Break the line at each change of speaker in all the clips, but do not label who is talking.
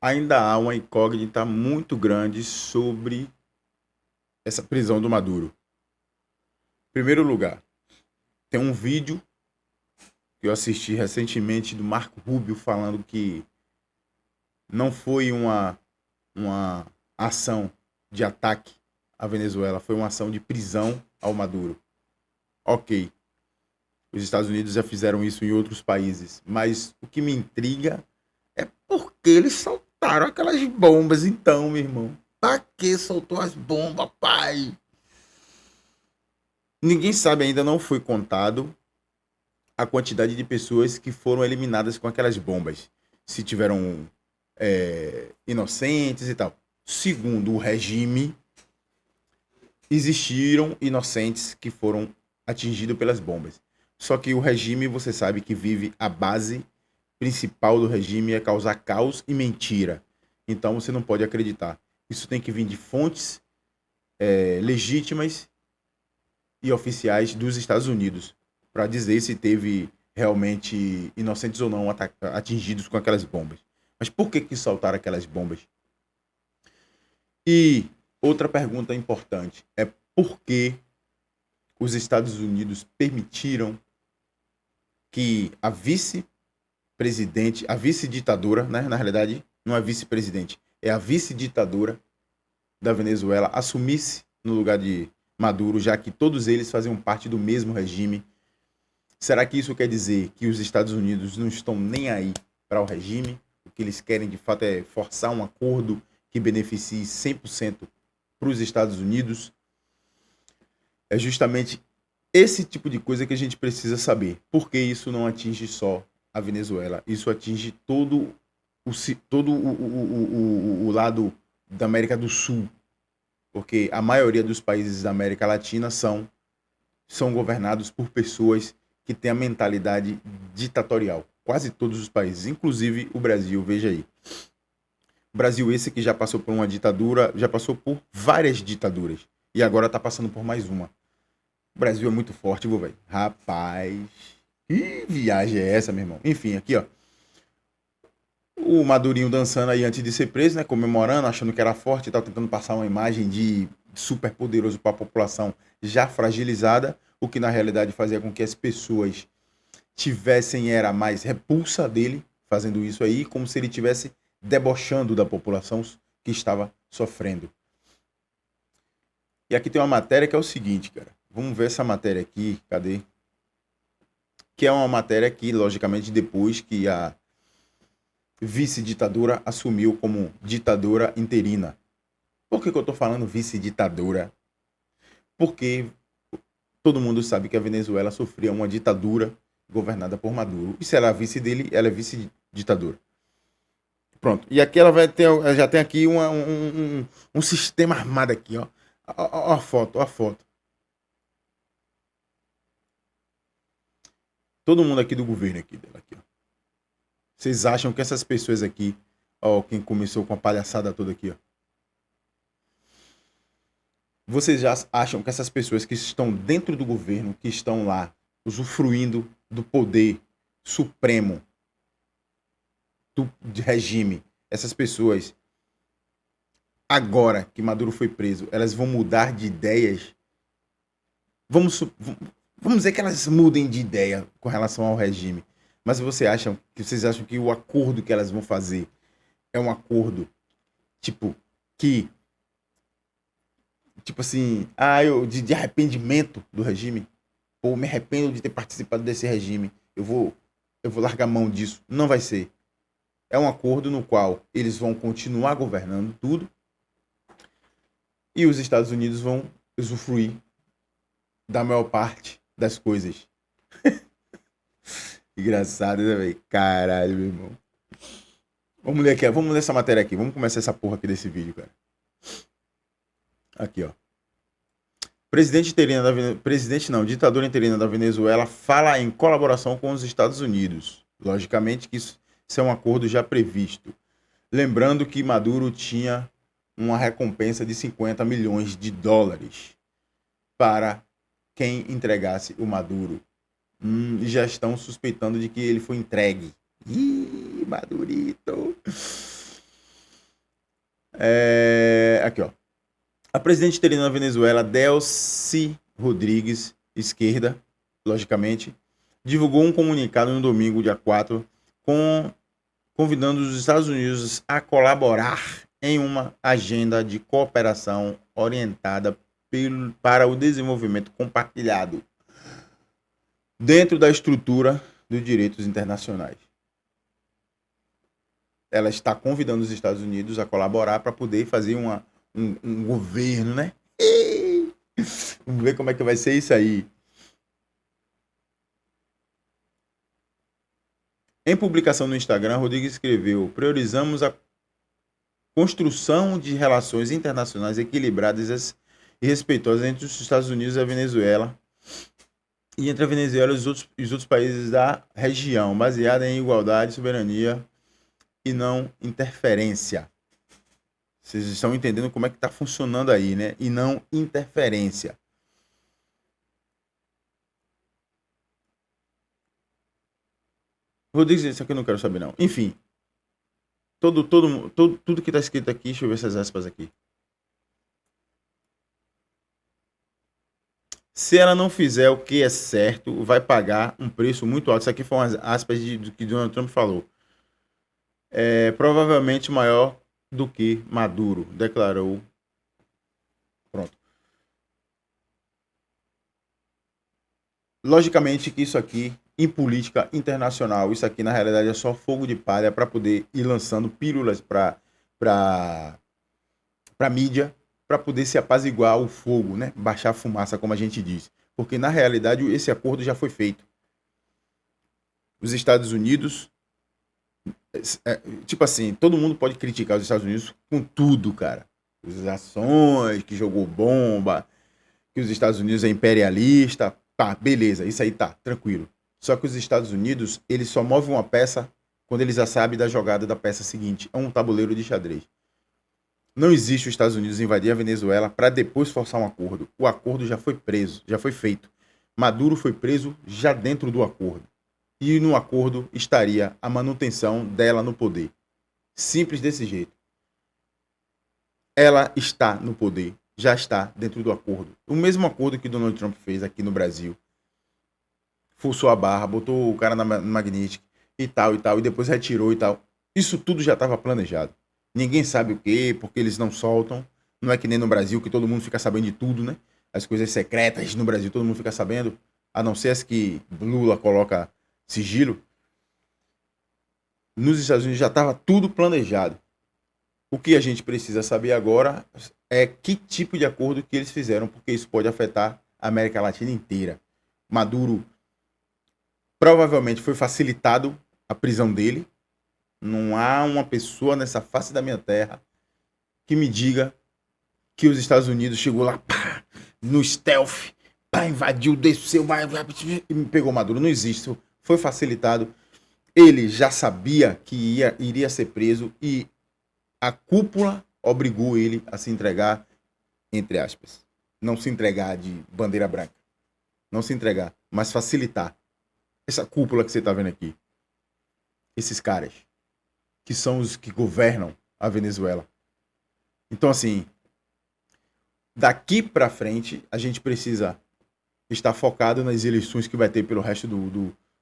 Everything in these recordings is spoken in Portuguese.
ainda há uma incógnita muito grande sobre essa prisão do Maduro. Em primeiro lugar, tem um vídeo que eu assisti recentemente do Marco Rubio falando que não foi uma ação de ataque à Venezuela, foi uma ação de prisão ao Maduro. Ok, os Estados Unidos já fizeram isso em outros países, mas o que me intriga é porque eles soltaram aquelas bombas então, meu irmão. Pra que soltou as bombas, pai? Ninguém sabe ainda, não foi contado a quantidade de pessoas que foram eliminadas com aquelas bombas. Se tiveram inocentes e tal. Segundo o regime, existiram inocentes que foram atingidos pelas bombas. Só que o regime, você sabe que vive a base principal do regime é causar caos e mentira. Então você não pode acreditar. Isso tem que vir de fontes legítimas e oficiais dos Estados Unidos para dizer se teve realmente inocentes ou não atingidos com aquelas bombas. Mas por que soltaram aquelas bombas? E outra pergunta importante é por que os Estados Unidos permitiram que a vice-presidente, a vice-ditadora, né, na realidade não é vice-presidente, é a vice-ditadora da Venezuela assumisse no lugar de Maduro, já que todos eles faziam parte do mesmo regime. Será que isso quer dizer que os Estados Unidos não estão nem aí para o regime? O que eles querem de fato é forçar um acordo que beneficie 100% para os Estados Unidos? É justamente esse tipo de coisa que a gente precisa saber. Porque isso não atinge só a Venezuela, isso atinge todo o lado da América do Sul. Porque a maioria dos países da América Latina são governados por pessoas que têm a mentalidade ditatorial. Quase todos os países, inclusive o Brasil, veja aí. O Brasil esse que já passou por uma ditadura, já passou por várias ditaduras. E agora está passando por mais uma. O Brasil é muito forte, viu, velho? Rapaz. Que viagem é essa, meu irmão? Enfim, aqui, ó. O Madurinho dançando aí antes de ser preso, né? Comemorando, achando que era forte e tal, tentando passar uma imagem de super poderoso para a população já fragilizada, o que na realidade fazia com que as pessoas tivessem era mais repulsa dele fazendo isso aí, como se ele tivesse debochando da população que estava sofrendo. E aqui tem uma matéria que é o seguinte, cara. Vamos ver essa matéria aqui, cadê? Que é uma matéria que, logicamente, depois que a vice-ditadora assumiu como ditadora interina. Por que eu estou falando vice-ditadora? Porque todo mundo sabe que a Venezuela sofria uma ditadura governada por Maduro. E se ela é vice dele, ela é vice-ditadora. Pronto. E aqui ela vai ter, já tem aqui um sistema armado aqui, ó. Ó a foto, ó a foto. Todo mundo aqui do governo aqui dela aqui, ó. Vocês acham que essas pessoas aqui, ó, quem começou com a palhaçada toda aqui, ó. Vocês já acham que essas pessoas que estão dentro do governo, que estão lá usufruindo do poder supremo do regime, essas pessoas, agora que Maduro foi preso, elas vão mudar de ideias? Vamos, vamos dizer que elas mudem de ideia com relação ao regime. Mas vocês acham que o acordo que elas vão fazer é um acordo tipo que tipo assim, de arrependimento do regime? Ou me arrependo de ter participado desse regime, eu vou largar mão disso? Não vai ser. É um acordo no qual eles vão continuar governando tudo e os Estados Unidos vão usufruir da maior parte das coisas. Engraçado, né, velho? Caralho, meu irmão. Vamos ler essa matéria aqui. Vamos começar essa porra aqui desse vídeo, cara. Aqui, ó. Presidente não, ditadura interina da Venezuela fala em colaboração com os Estados Unidos. Logicamente que isso é um acordo já previsto. Lembrando que Maduro tinha uma recompensa de 50 milhões de dólares para quem entregasse o Maduro. E já estão suspeitando de que ele foi entregue. Ih, Madurito. Aqui, ó. A presidente interina da Venezuela, Delcy Rodrigues, esquerda, logicamente, divulgou um comunicado no domingo, dia 4, convidando os Estados Unidos a colaborar em uma agenda de cooperação orientada para o desenvolvimento compartilhado dentro da estrutura dos direitos internacionais. Ela está convidando os Estados Unidos a colaborar para poder fazer um governo, né? Vamos ver como é que vai ser isso aí. Em publicação no Instagram, Rodrigues escreveu: priorizamos a construção de relações internacionais equilibradas e respeitosas entre os Estados Unidos e a Venezuela e entre a Venezuela e os outros países da região, baseada em igualdade, soberania e não interferência. Vocês estão entendendo como é que está funcionando aí, né? E não interferência. Rodrigues, isso aqui eu não quero saber, não. Enfim. Tudo que está escrito aqui, deixa eu ver essas aspas aqui. Se ela não fizer o que é certo, vai pagar um preço muito alto. Isso aqui foram as aspas do que Donald Trump falou. Provavelmente maior do que Maduro, declarou. Pronto. Logicamente que isso aqui, em política internacional, isso aqui na realidade é só fogo de palha para poder ir lançando pílulas para mídia, para poder se apaziguar o fogo, né? Baixar a fumaça, como a gente diz. Porque na realidade esse acordo já foi feito. Os Estados Unidos, tipo assim, todo mundo pode criticar os Estados Unidos com tudo, cara. As ações, que jogou bomba, que os Estados Unidos é imperialista, tá, beleza, isso aí tá, tranquilo. Só que os Estados Unidos, eles só movem uma peça quando eles já sabem da jogada da peça seguinte. É um tabuleiro de xadrez. Não existe os Estados Unidos invadir a Venezuela para depois forçar um acordo. O acordo já foi preso, já foi feito. Maduro foi preso já dentro do acordo. E no acordo estaria a manutenção dela no poder. Simples desse jeito. Ela está no poder, já está dentro do acordo. O mesmo acordo que Donald Trump fez aqui no Brasil. Forçou a barra, botou o cara na Magnífica e tal, e depois retirou e tal. Isso tudo já estava planejado. Ninguém sabe o quê, porque eles não soltam. Não é que nem no Brasil, que todo mundo fica sabendo de tudo, né? As coisas secretas no Brasil, todo mundo fica sabendo. A não ser as que Lula coloca sigilo. Nos Estados Unidos já estava tudo planejado. O que a gente precisa saber agora é que tipo de acordo que eles fizeram, porque isso pode afetar a América Latina inteira. Maduro provavelmente foi facilitado a prisão dele. Não há uma pessoa nessa face da minha terra que me diga que os Estados Unidos chegou lá, pá, no stealth, pá, invadiu, desceu, e me pegou Maduro. Não existe. Foi facilitado. Ele já sabia que iria ser preso e a cúpula obrigou ele a se entregar, entre aspas. Não se entregar de bandeira branca. Não se entregar, mas facilitar. Essa cúpula que você está vendo aqui. Esses caras. Que são os que governam a Venezuela. Então, assim, daqui para frente, a gente precisa estar focado nas eleições que vai ter pelo resto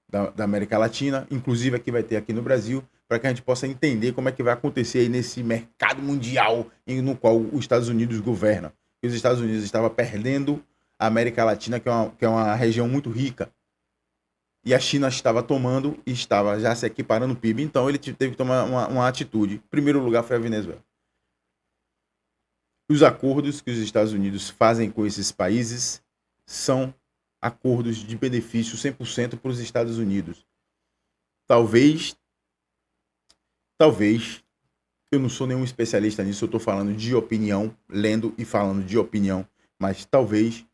da América Latina, inclusive aqui vai ter aqui no Brasil, para que a gente possa entender como é que vai acontecer aí nesse mercado mundial no qual os Estados Unidos governam. Os Estados Unidos estavam perdendo a América Latina, que é uma região muito rica. E a China estava tomando e estava já se equiparando o PIB. Então ele teve que tomar uma atitude. Em primeiro lugar foi a Venezuela. Os acordos que os Estados Unidos fazem com esses países são acordos de benefício 100% para os Estados Unidos. Talvez, eu não sou nenhum especialista nisso, eu estou falando de opinião, lendo e falando de opinião, mas talvez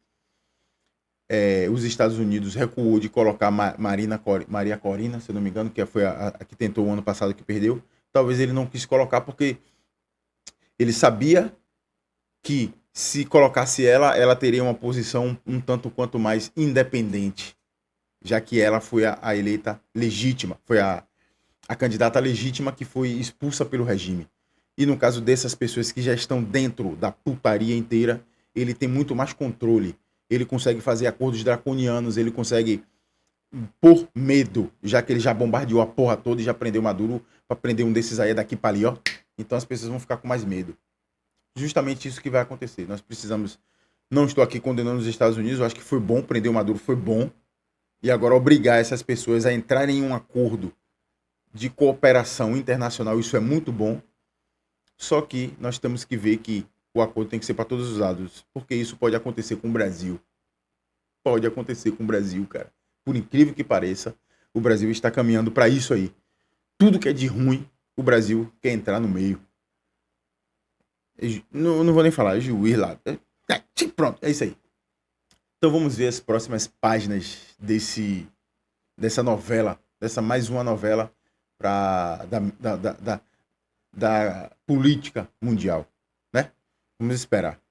os Estados Unidos recuou de colocar Maria Corina, se eu não me engano, que foi a que tentou o ano passado que perdeu. Talvez ele não quis colocar porque ele sabia que se colocasse ela teria uma posição um tanto quanto mais independente, já que ela foi a eleita legítima, foi a candidata legítima que foi expulsa pelo regime. E no caso dessas pessoas que já estão dentro da putaria inteira, ele tem muito mais controle. Ele consegue fazer acordos draconianos, ele consegue por medo, já que ele já bombardeou a porra toda e já prendeu Maduro para prender um desses aí daqui para ali, ó. Então as pessoas vão ficar com mais medo. Justamente isso que vai acontecer. Nós precisamos. Não estou aqui condenando os Estados Unidos, eu acho que foi bom prender o Maduro, foi bom. E agora obrigar essas pessoas a entrarem em um acordo de cooperação internacional, isso é muito bom. Só que nós temos que ver que o acordo tem que ser para todos os lados, porque isso pode acontecer com o Brasil. Pode acontecer com o Brasil, cara. Por incrível que pareça, o Brasil está caminhando para isso aí. Tudo que é de ruim, o Brasil quer entrar no meio. Não vou nem falar, juiz lá. Pronto, é isso aí. Então vamos ver as próximas páginas dessa novela, dessa mais uma novela da política mundial, né? Vamos esperar.